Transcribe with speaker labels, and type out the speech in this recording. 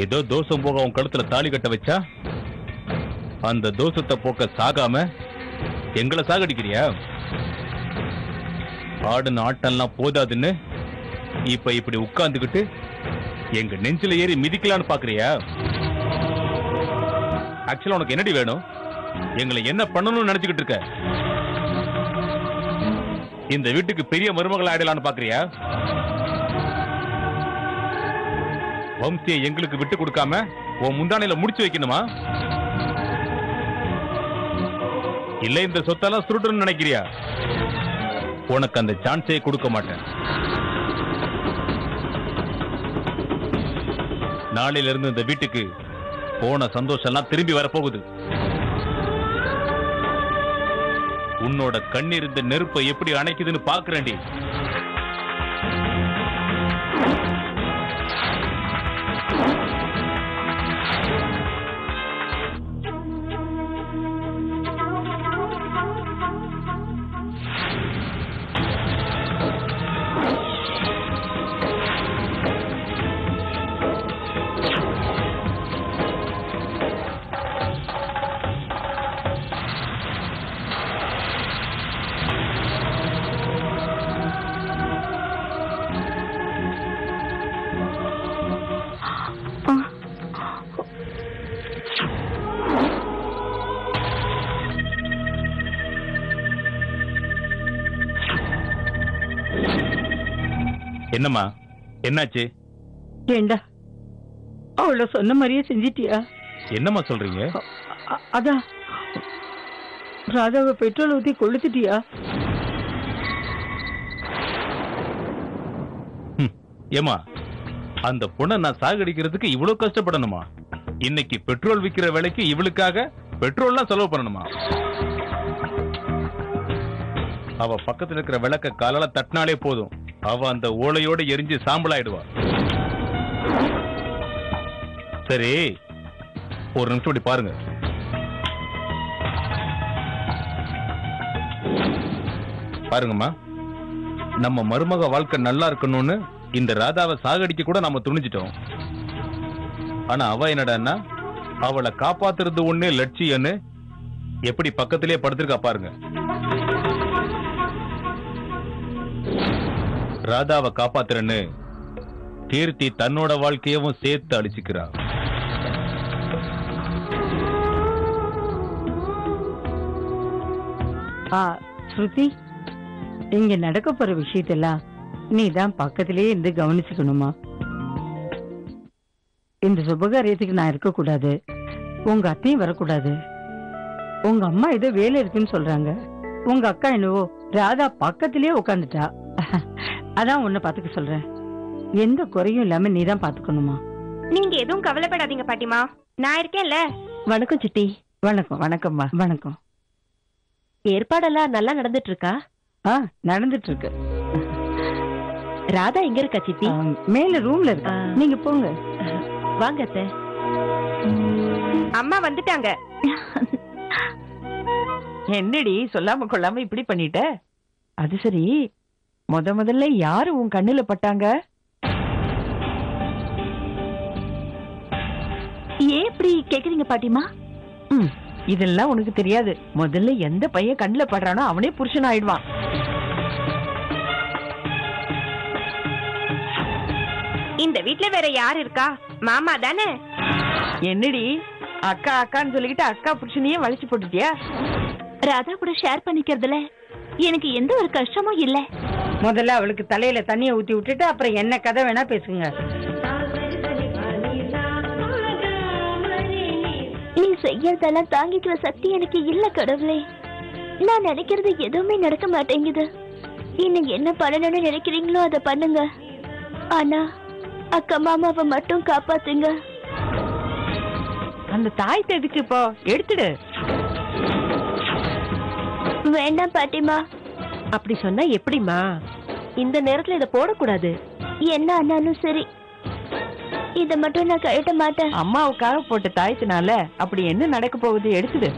Speaker 1: ஏதோ தோஷம் போக உன் கழுத்துல தாலி கட்ட வச்சா அந்த தோஷத்தை போக்க சாகாம எங்களை சாகடிக்கிறியா? ஆடுன ஆட்டம்லாம் போதாதுன்னு இப்ப இப்படி உட்கார்ந்துகிட்டு எங்க நெஞ்சில ஏறி மிதிக்கலான்னு பாக்குறியா? ஆக்சுவலா உனக்கு என்னடி வேணும்? எங்களை என்ன பண்ணணும்னு நினைச்சுக்கிட்டு இருக்க? இந்த வீட்டுக்கு பெரிய மருமகள் ஆயிடலான்னு பாக்குறியா? வம்சியை எங்களுக்கு விட்டு கொடுக்காம உன் முந்தானையில முடிச்சு வைக்கணுமா? இல்ல இந்த சொத்தெல்லாம் சுருட்டணும்னு நினைக்கிறியா? உனக்கு அந்த சான்ஸே கொடுக்க மாட்டேன். நாளையில இருந்து இந்த வீட்டுக்கு போன சந்தோஷம் எல்லாம் திரும்பி வரப்போகுது. உன்னோட கண்ணீர் இந்த நெருப்பை எப்படி அணைக்குதுன்னு பாக்குறேன்டி. என்னம்மா, என்னாச்சு?
Speaker 2: ஏண்டா அவள சொன்ன மாதிரியே செஞ்சிட்டியா?
Speaker 1: என்னம்மா சொல்றீங்க?
Speaker 2: அதான் ராதாவை பெட்ரோல் ஊத்தி கொளுத்திட்டியா?
Speaker 1: ஏமா, அந்த பொண்ணை நான் சாகடிக்கிறதுக்கு இவ்வளவு கஷ்டப்படணுமா? இன்னைக்கு பெட்ரோல் விக்கிற விலைக்கு இவளுக்காக பெட்ரோல்லாம் செலவு பண்ணணுமா? அவ பக்கத்துல இருக்கிற விளக்க காலால தட்டினாலே போதும், அவ அந்த ஓலையோட எரிஞ்சு சாம்பலாயிடுவா. சரி, ஒரு நிமிஷம் இப்படி பாருங்க. பாருங்கம்மா, நம்ம மருமக வாழ்க்கை நல்லா இருக்கணும்னு இந்த ராதாவை சாகடிக்க கூட நாம துணிஞ்சிட்டோம். ஆனா அவ என்னடான்னா அவளை காப்பாத்துறது ஒண்ணு லட்சியம்னு எப்படி பக்கத்திலே படுத்திருக்கா பாருங்க. ராதாவை காப்பாத்துறன்னு கீர்த்தி தன்னோட வாழ்க்கையவும் சேர்த்து அழிச்சுக்கிறா.
Speaker 2: ஸ்ருதி, இங்க நடக்க போற விஷயத்தெல்லாம் நீ தான் பக்கத்திலேயே இருந்து கவனிச்சுக்கணுமா? இந்த சுபகாரியத்துக்கு நான் இருக்க கூடாது, உங்க அத்தையும் வரக்கூடாது. உங்க அம்மா ஏதோ வேலை இருக்குன்னு சொல்றாங்க, உங்க அக்கா என்னவோ ராதா பக்கத்திலேயே உட்காந்துட்டா. அதான் உன்னை பாத்துக்க சொல்றேன். எந்த குறையும் இல்லாம நீ தான் பாத்துக்கணுமா?
Speaker 3: நீங்க எதுவும் கவலைப்படாதீங்க பாட்டிமா, நான் இருக்கேன்ல.
Speaker 2: வணக்கம் சித்தி. வணக்கம். வணக்கம்மா. வணக்கம்.
Speaker 3: ஏற்பாடெல்லாம் நல்லா நடந்துட்டு இருக்கா?
Speaker 2: நடந்துட்டு இருக்கு.
Speaker 3: ராதா எங்க இருக்கா சித்தி?
Speaker 2: மேல ரூம்ல இருக்கா, நீங்க போங்க.
Speaker 3: வாங்க அத்தை. அம்மா வந்துட்டாங்க.
Speaker 4: என்னடி சொல்லாம கொள்ளாம இப்படி பண்ணிட்ட? அது சரி, முதல்ல யாரு உன் கண்ணுல பட்டாங்க?
Speaker 3: ஏன் இப்படி கேக்குறீங்க பாட்டிமா?
Speaker 4: இதெல்லாம் உனக்கு தெரியாது. முதல்ல எந்த பையன் கண்ணுல படுறானோ அவனே புருஷன் ஆயிடுவான்.
Speaker 3: இந்த வீட்ல வேற யாரு இருக்கா? மாமா தானே.
Speaker 4: என்னடி அக்கா அக்கான்னு சொல்லிக்கிட்டு அக்கா புருஷனையே வலிச்சு போட்டுட்டியா?
Speaker 3: ராதா கூட ஷேர் பண்ணிக்கிறதுல எனக்கு எந்த ஒரு கஷ்டமும் இல்ல.
Speaker 2: முதல்ல அவளுக்கு தலையில தண்ணிய ஊத்தி விட்டுட்டு அப்புறம் என்ன கதை வேணா பேசுங்க.
Speaker 3: நீ செய்யறதெல்லாம் தாங்கிக்கிற சக்தி எனக்கு இல்ல கடவுளே. நான் நினைக்கிறது எதுவுமே நடக்க மாட்டேங்குது. இன்னும் என்ன பண்ணணும்னு நினைக்கிறீங்களோ அதை பண்ணுங்க. ஆனா அக்கா மாமாவை மட்டும் காப்பாத்துங்க.
Speaker 4: அந்த தாய் எதுக்கு இப்போ? எடுத்துடு.
Speaker 3: வேண்டாம் பாட்டிமா.
Speaker 4: அப்படி சொன்னா எப்படிமா?
Speaker 3: இந்த நேரத்துல இத போடக்கூடாது. என்ன ஆனாலும் சரி, இத மட்டும் நான் கழட்ட மாட்டேன்.
Speaker 4: அம்மாவுக்காக போட்ட தாயத்தினால அப்படி என்ன நடக்க போகுது? எடுத்துடு.